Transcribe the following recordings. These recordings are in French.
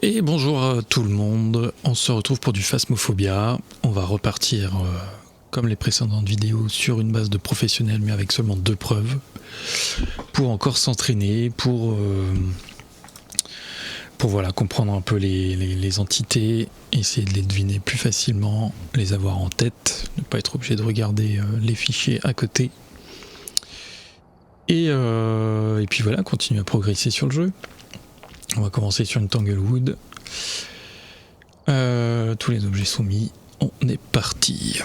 Et bonjour à tout le monde, on se retrouve pour du Phasmophobia. On va repartir comme les précédentes vidéos sur une base de professionnels mais avec seulement 2 preuves pour encore s'entraîner, pour voilà, comprendre un peu les entités, essayer de les deviner plus facilement, les avoir en tête, ne pas être obligé de regarder les fichiers à côté. Et puis voilà, continuer à progresser sur le jeu. On va commencer sur une Tanglewood. Tous les objets sont mis. On est parti.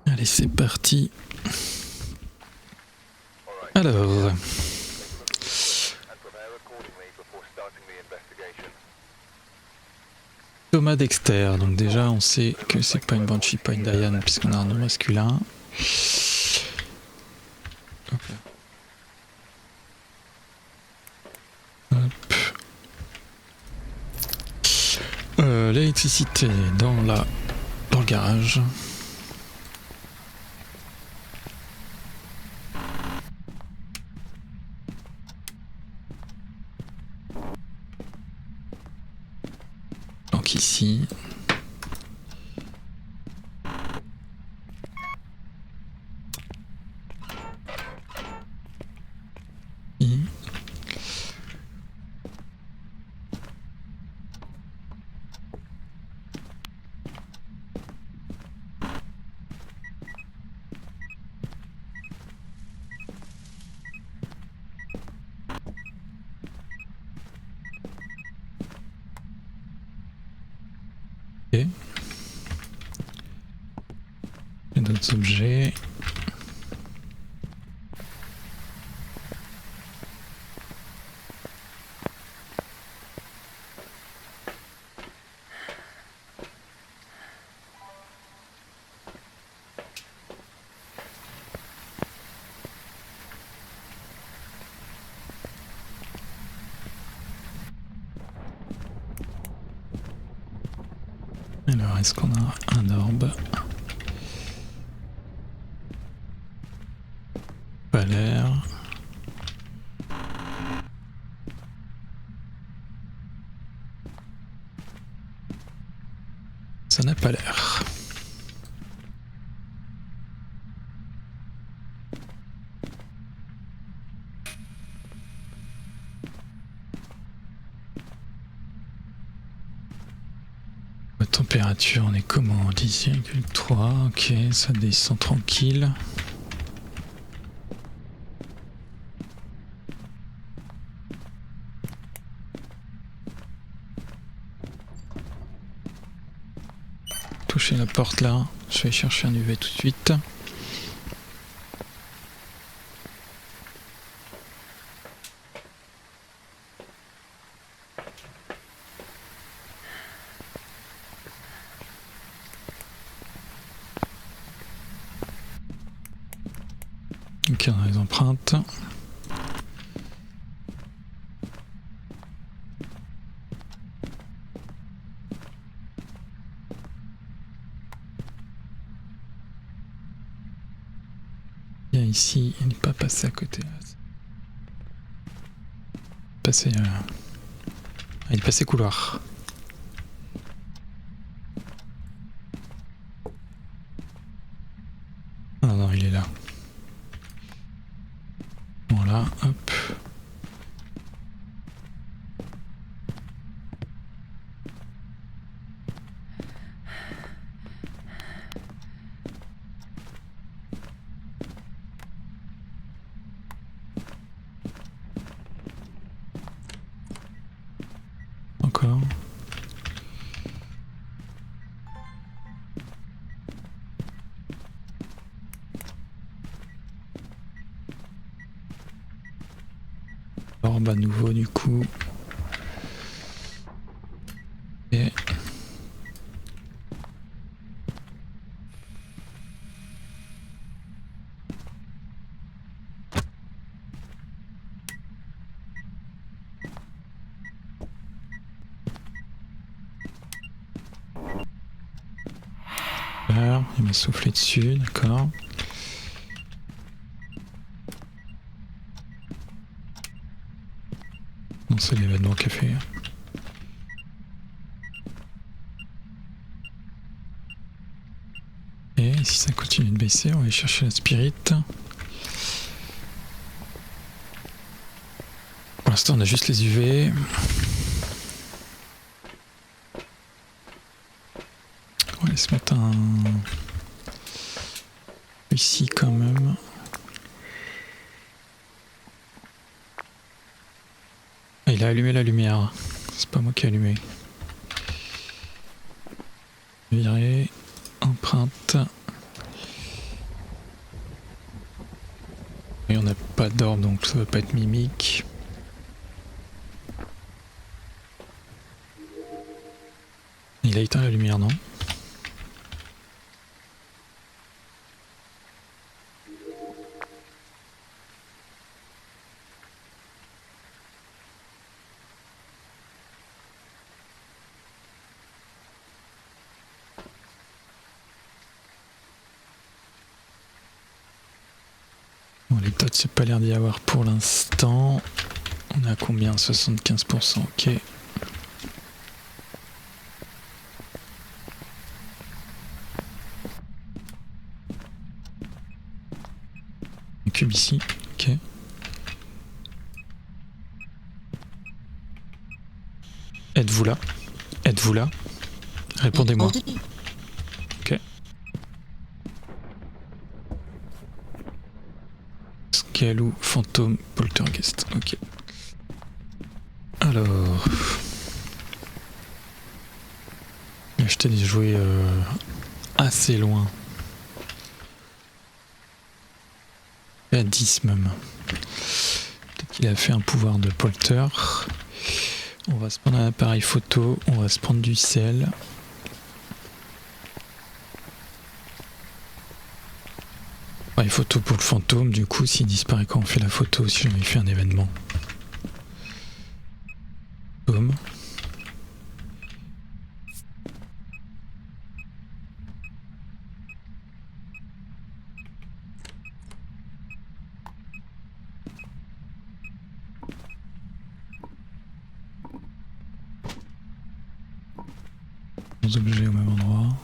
Allez, c'est parti. Alors. Thomas Dexter, donc déjà on sait que c'est pas une Banshee, pas une Diane puisqu'on a un nom masculin. L'électricité dans le garage. Donc ici. Ok. Et d'autres objets. Alors, est-ce qu'on a un orbe? Pas l'air. Ça n'a pas l'air. La température, on est comment? 10,3, ok, ça descend tranquille. Toucher la porte là, je vais chercher un UV tout de suite. Ok, on a les empreintes. Il y a ici, il n'est pas passé à côté. Passé, il est passé couloir. Non, non, il est là. Voilà, hop. Encore. Orbe à nouveau du coup. Et il m'a soufflé dessus, d'accord. c'est l'événement qu'a fait. Et si ça continue de baisser, on va aller chercher la spirit. Pour l'instant, on a juste les UV. On va aller se mettre un... ici quand même. Ah, il a allumé la lumière. C'est pas moi qui ai allumé. Virer. Empreinte. Et on n'a pas d'orbe donc ça va pas être mimique. Il a éteint la lumière, non? Bon, les dots, c'est pas l'air d'y avoir pour l'instant. On est à combien? 75%, ok. Un cube ici, ok. Êtes-vous là? Êtes-vous là? Répondez-moi. Ok. Scalou, fantôme, poltergeist. Ok. Alors... j'ai acheté des jouets assez loin. À 10 même. Peut-être qu'il a fait un pouvoir de polter. On va se prendre un appareil photo, on va se prendre du sel. Appareil photo pour le fantôme, du coup s'il disparaît quand on fait la photo, si jamais il fait un événement. Boom. Objets au même endroit.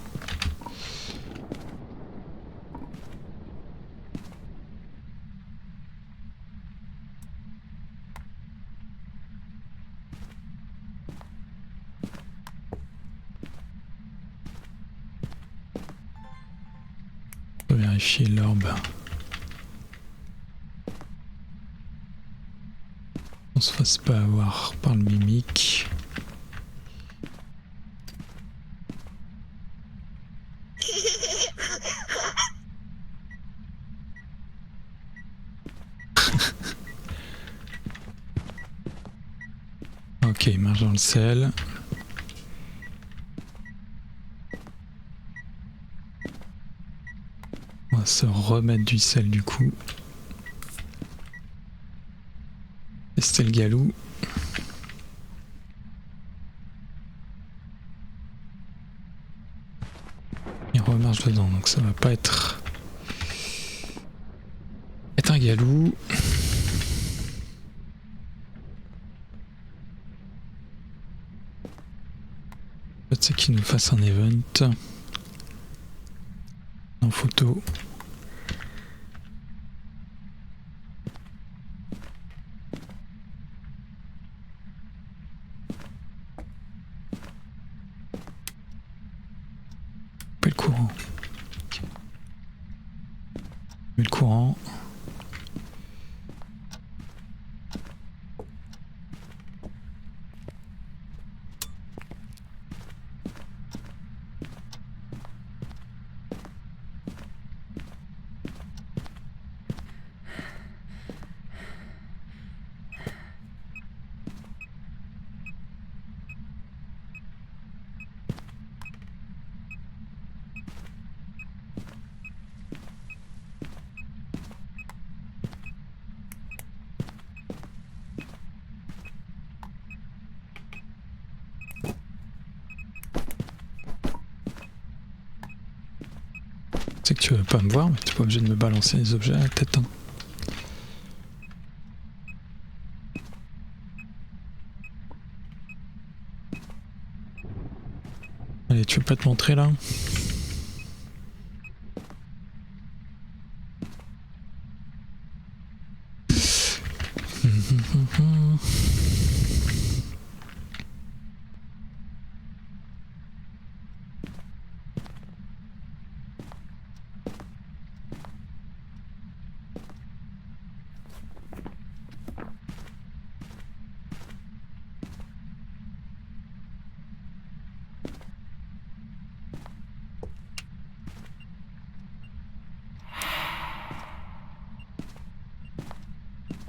On peut vérifier l'orbe. On se fasse pas avoir par le mimique. Ok, il marche dans le sel. On va se remettre du sel du coup. Tester le galou. Il remarche dedans, donc ça va pas être un galou. Peut-être c'est qu'il nous fasse un event en photo. Couper le courant. Couper le courant. C'est que tu veux pas me voir, mais t'es pas obligé de me balancer les objets à la tête. Hein. tu veux pas te montrer là?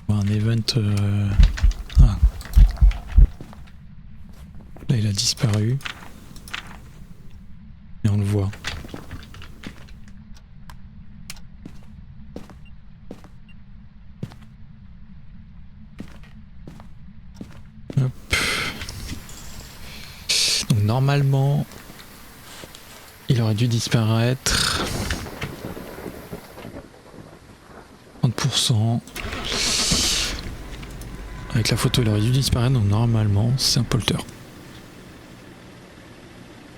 Un event... Ah. Là il a disparu. Et on le voit. Hop. Donc normalement, il aurait dû disparaître. 30%. Avec la photo, il aurait dû disparaître, donc normalement, c'est un polter.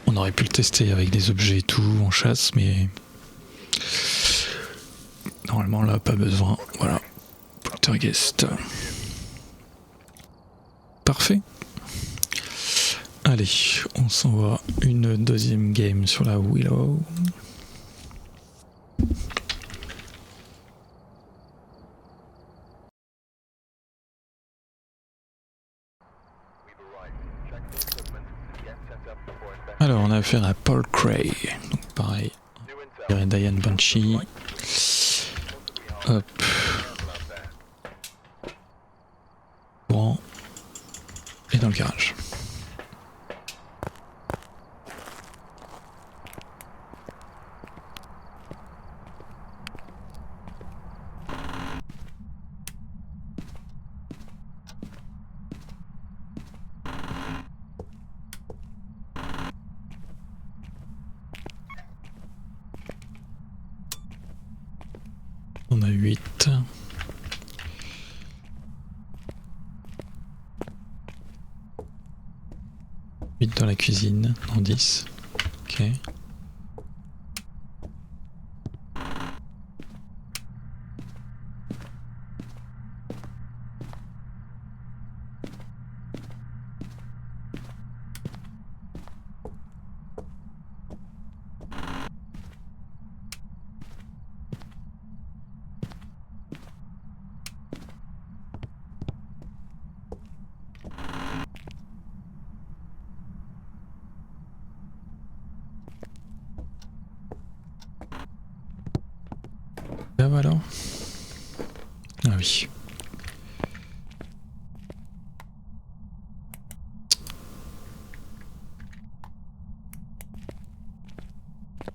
On aurait pu le tester avec des objets et tout, en chasse, mais... Normalement, là, pas besoin. Voilà. Poltergeist. Parfait. Allez, on s'envoie une deuxième game sur la Willow. Alors, on a affaire à Paul Cray. Donc, pareil. Diane Banshee. Hop. Courant. Et dans le garage. On a 8. Dans la cuisine, en 10. Ok. Là voilà. Ah oui.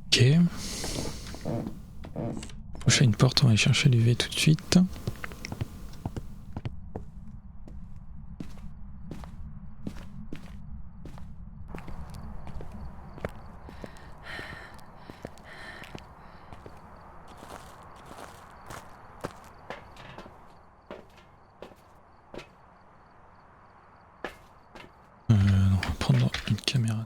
Ok. Prochaine porte, on va aller chercher l'UV tout de suite. On va prendre une caméra.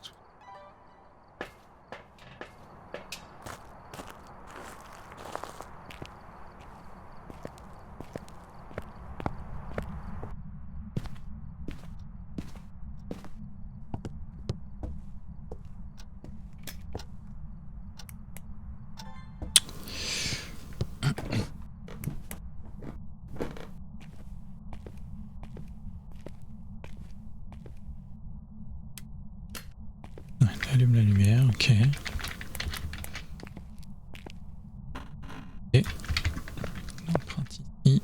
Allume la lumière, ok. Et l'empreinte ici.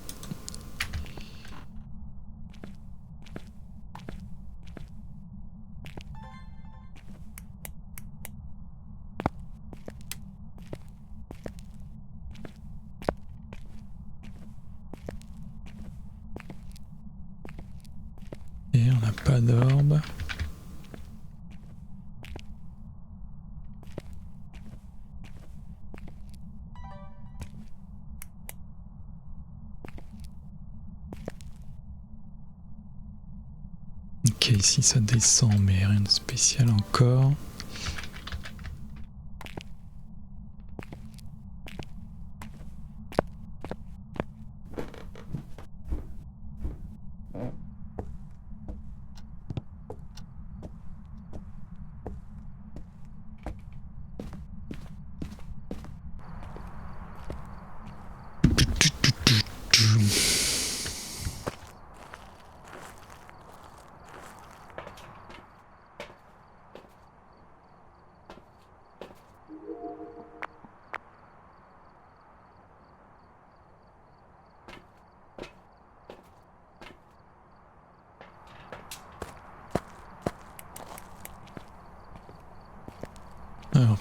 Et on n'a pas d'orbe. Ok, ici ça descend, mais rien de spécial encore.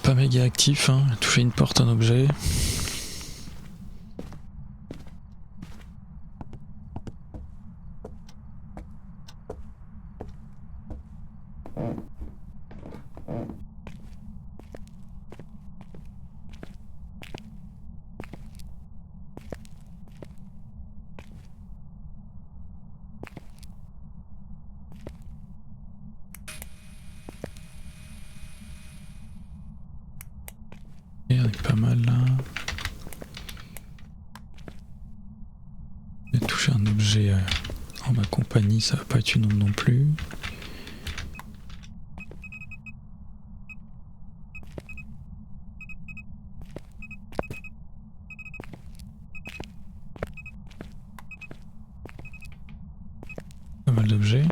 pas méga actif, hein. Toucher une porte, un objet. Et on est pas mal là. Toucher un objet en ma compagnie, ça va pas être une onde non plus. Pas mal d'objets.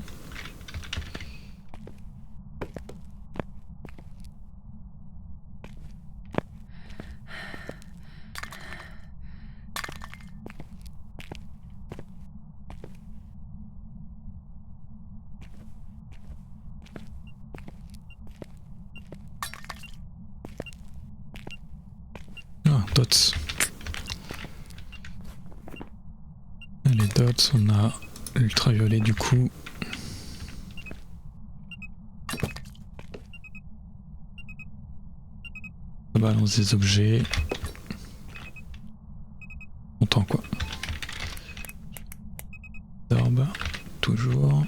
Ah, dots. Les dots, on a l'ultraviolet du coup. Ça balance des objets. Content quoi. Orbe, toujours.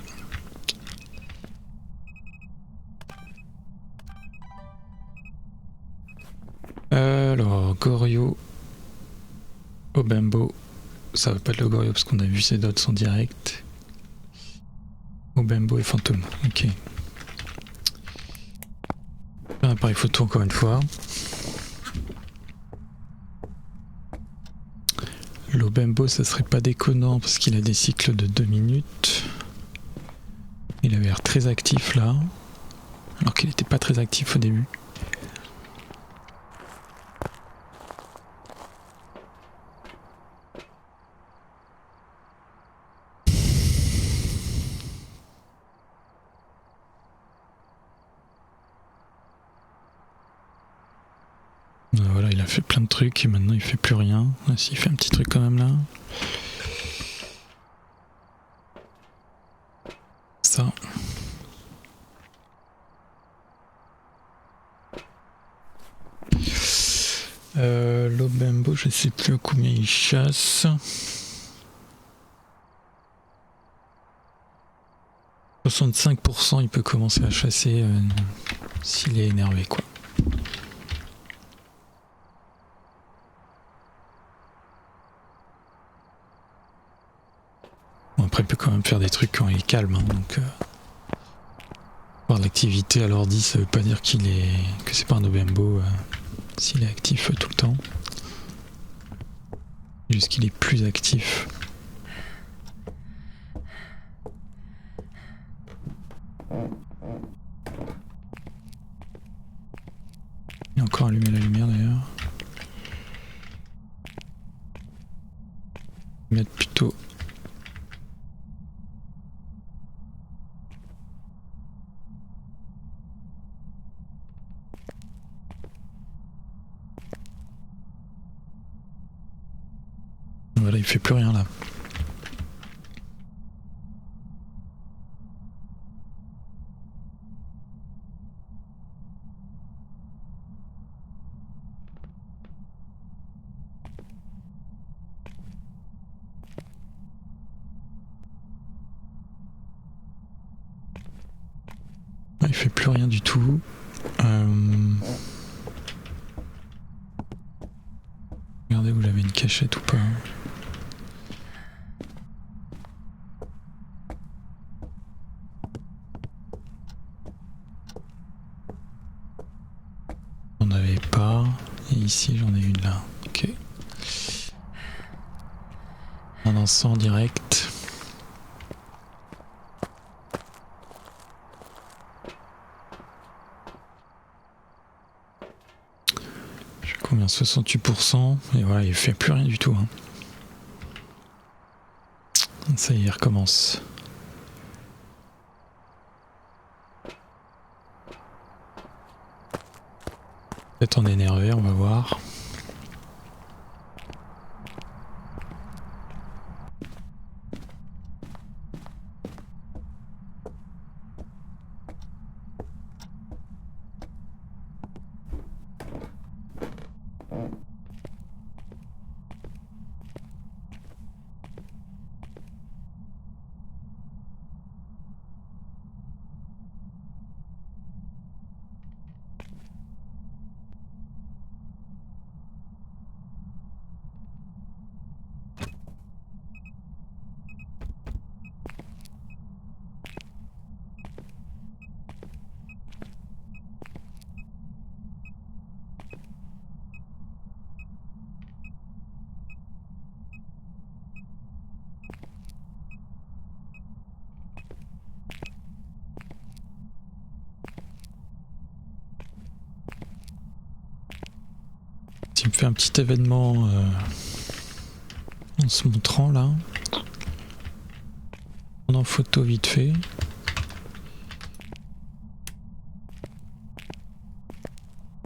Alors, Goryo, Obembo, ça va pas être le Goryo parce qu'on a vu ses dots en direct. Obembo et Fantôme, ok. Un appareil photo encore une fois. L'Obembo, ça serait pas déconnant parce qu'il a des cycles de 2 minutes. Il avait l'air très actif là, alors qu'il était pas très actif au début. Voilà, il a fait plein de trucs et maintenant il fait plus rien. Ah, si, il fait un petit truc quand même là. Ça. L'Obembo, je sais plus à combien il chasse. 65%, il peut commencer à chasser s'il est énervé quoi. Bon, après il peut quand même faire des trucs quand il est calme, hein, donc avoir de l'activité à l'ordi, ça veut pas dire qu'il est que c'est pas un Obembo s'il est actif tout le temps. Juste qu'il est plus actif. Il a encore allumé la lumière d'ailleurs. Mettre plutôt. Voilà, il fait plus rien là. Il fait plus rien du tout. Regardez, vous avez une cachette ou pas. J'en avais pas. Et ici j'en ai une là. Ok. Un encens direct. Combien? 68%. Et voilà, il fait plus rien du tout. Hein. Ça y est, il recommence. Peut-être en énervé, on va voir. Il me fait un petit événement en se montrant là. En photo vite fait.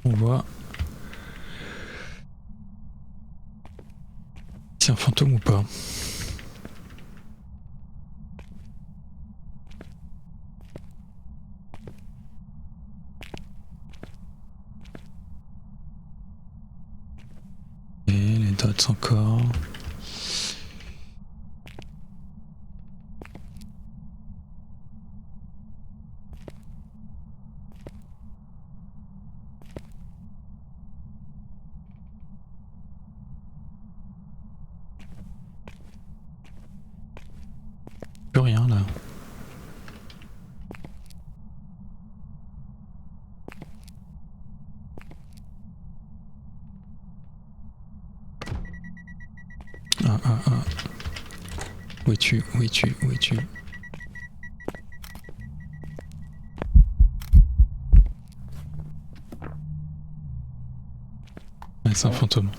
On voit si c'est un fantôme ou pas. Et les dots encore. Plus rien là. Ah. Où es-tu? Où es-tu? Où es-tu? Ouais, c'est un fantôme.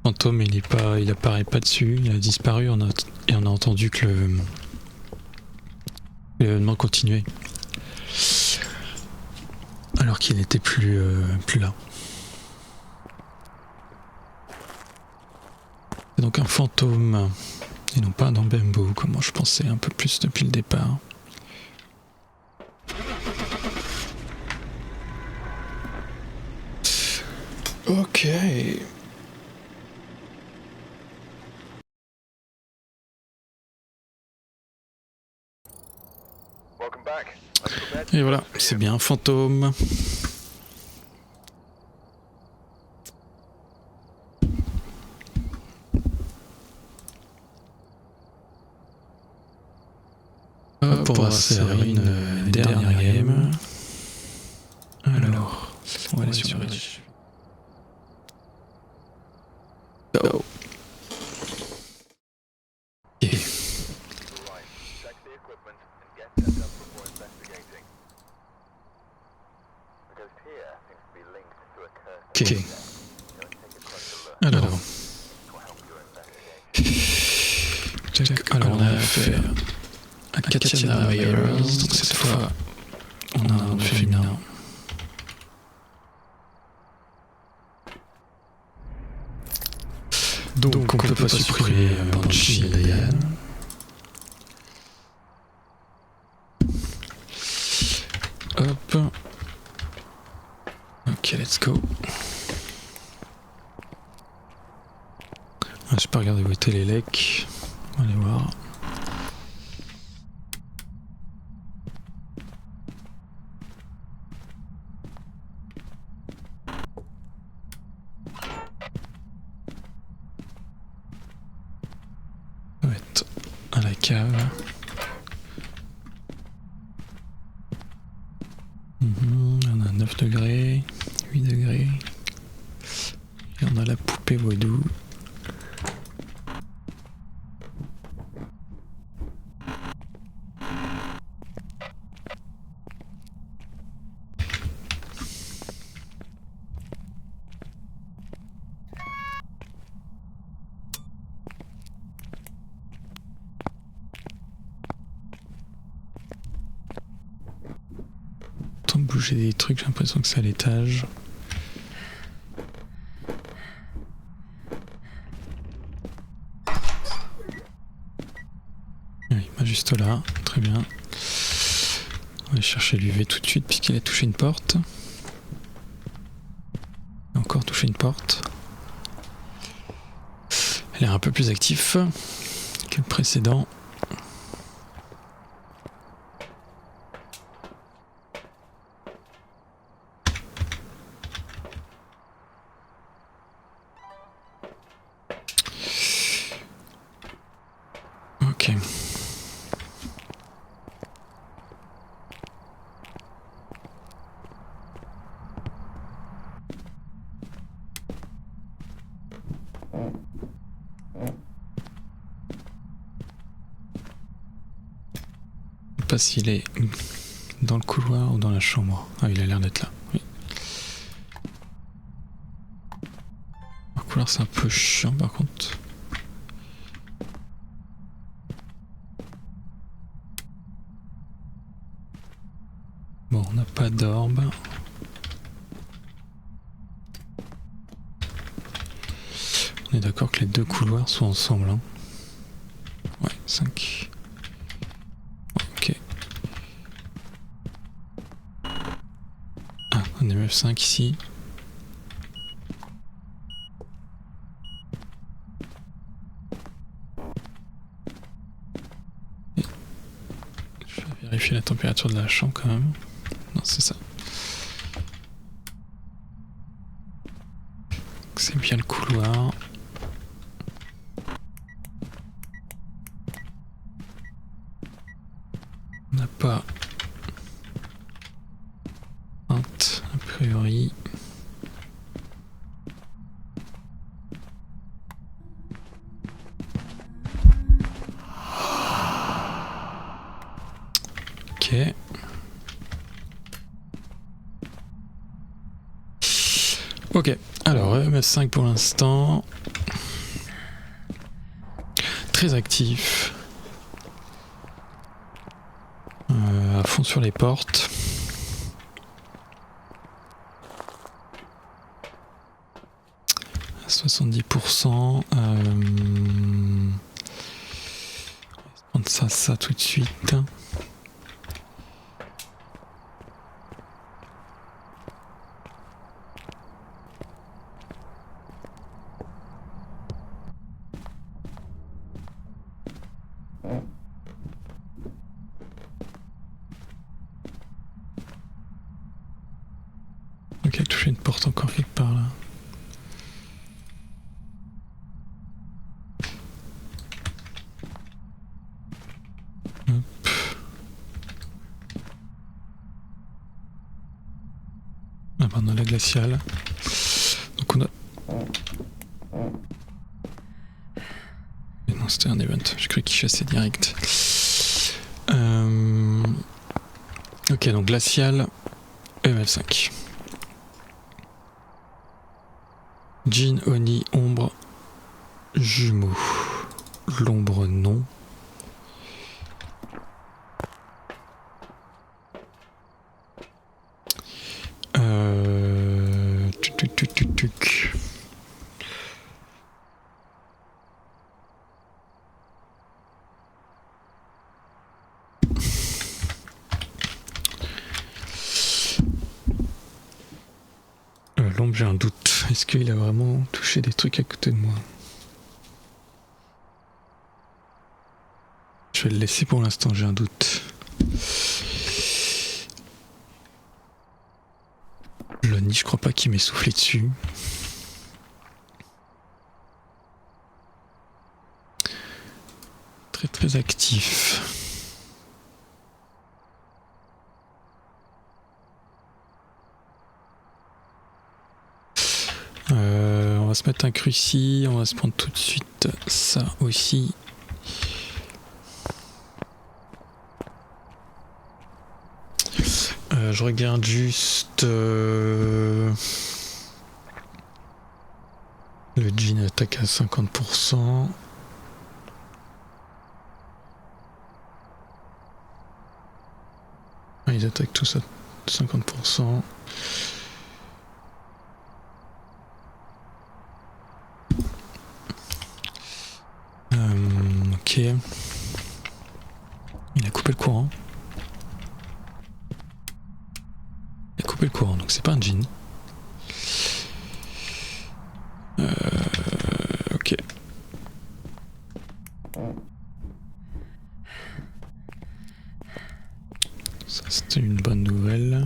Fantôme, il apparaît pas dessus, il a disparu, et on a entendu que l'événement continuait. Alors qu'il n'était plus là. C'est donc un fantôme, et non pas un Bembo, comme moi je pensais un peu plus depuis le départ. Ok. Et voilà, c'est bien un fantôme. Hop, on va se faire une dernière game. Alors, on va aller sur Reach. Go. Ok. Ok. Alors on a affaire à Katiana Myers, donc cette fois on a un nom féminin. Donc on peut pas supprimer Banshee et Diane. Hop. Ok, let's go. Je peux regarder où étaient les lecs. On va aller voir. On va être à la cave. On a 9 degrés, 8 degrés. Et on a la poupée vaudou. bouger des trucs, j'ai l'impression que c'est à l'étage. Oui, bah juste là, très bien. On va chercher l'UV tout de suite puisqu'il a touché une porte. Il a encore touché une porte. Elle est un peu plus actif que le précédent. Ok. Je sais pas s'il est dans le couloir ou dans la chambre. Ah, il a l'air d'être là. Oui. Le couloir, c'est un peu chiant par contre. Bon, on n'a pas d'orbe. On est d'accord que les deux couloirs sont ensemble. Hein. Ouais, 5. Ok. Ah, un MF5 ici. Et je vais vérifier la température de la chambre quand même. Non, c'est ça. C'est bien le couloir. On n'a pas feinte, a priori. Ok. Ok, alors MF5 pour l'instant. Très actif. À fond sur les portes. À 70%. On va prendre ça tout de suite. Ok, il a touché une porte encore quelque part là. Hop. Ah ben, on a la glaciale. Donc on a... Mais non, c'était un event. Je croyais qu'il chassait direct. Ok, donc glacial, MF5. Jean, Oni, ombre, jumeaux. L'ombre, non. Tuc. L'ombre, j'ai un doute. Est-ce qu'il a vraiment touché des trucs à côté de moi? Je vais le laisser pour l'instant, j'ai un doute. Le nid, je crois pas qu'il m'ait soufflé dessus. Très actif. On va se mettre un cruci, on va se prendre tout de suite ça aussi. Je regarde juste le jean attaque à 50%. Ah, ils attaquent tout ça 50%. Ok. Il a coupé le courant. Il a coupé le courant, donc c'est pas un jean. Ok. Ça c'était une bonne nouvelle.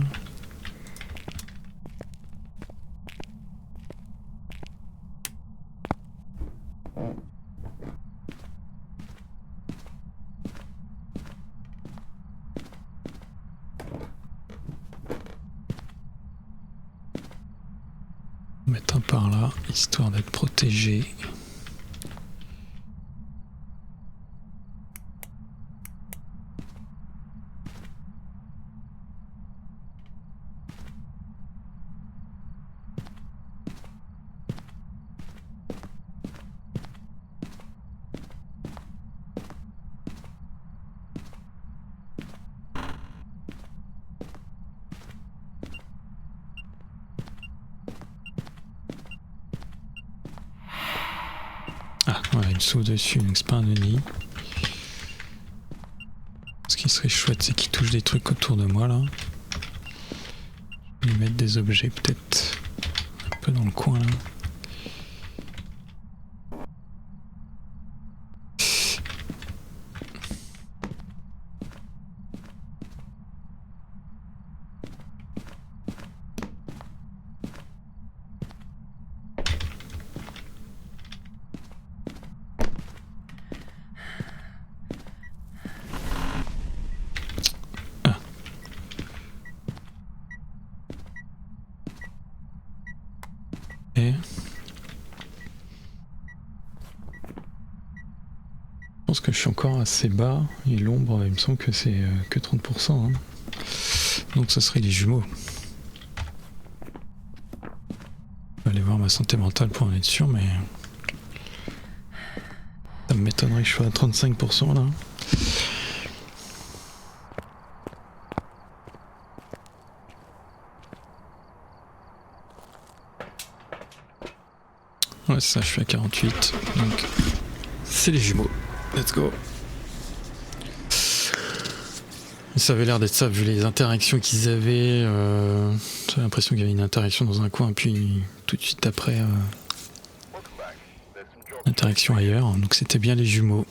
Mettre un par là, histoire d'être protégé. Ah, voilà, une soude dessus, donc c'est pas un nid. Ce qui serait chouette, c'est qu'il touche des trucs autour de moi là. Je vais lui mettre des objets peut-être un peu dans le coin là. Et je pense que je suis encore assez bas et l'ombre, il me semble que c'est que 30%. Hein. Donc ça serait les jumeaux. Je vais aller voir ma santé mentale pour en être sûr, mais ça m'étonnerait que je sois à 35% là. Ouais, c'est ça, je suis à 48. Donc, c'est les jumeaux. Let's go. Ça avait l'air d'être ça, vu les interactions qu'ils avaient. J'ai l'impression qu'il y avait une interaction dans un coin, puis tout de suite après, interaction ailleurs. Donc, c'était bien les jumeaux.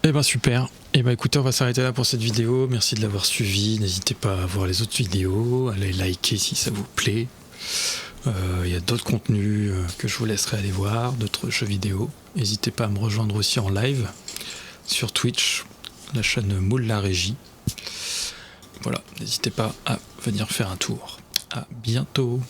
Eh ben super. Eh ben écoutez, on va s'arrêter là pour cette vidéo. Merci de l'avoir suivi. N'hésitez pas à voir les autres vidéos, à les liker si ça vous plaît. Il y a d'autres contenus que je vous laisserai aller voir, d'autres jeux vidéo. N'hésitez pas à me rejoindre aussi en live sur Twitch, la chaîne Moule la Régie. Voilà, n'hésitez pas à venir faire un tour. À bientôt.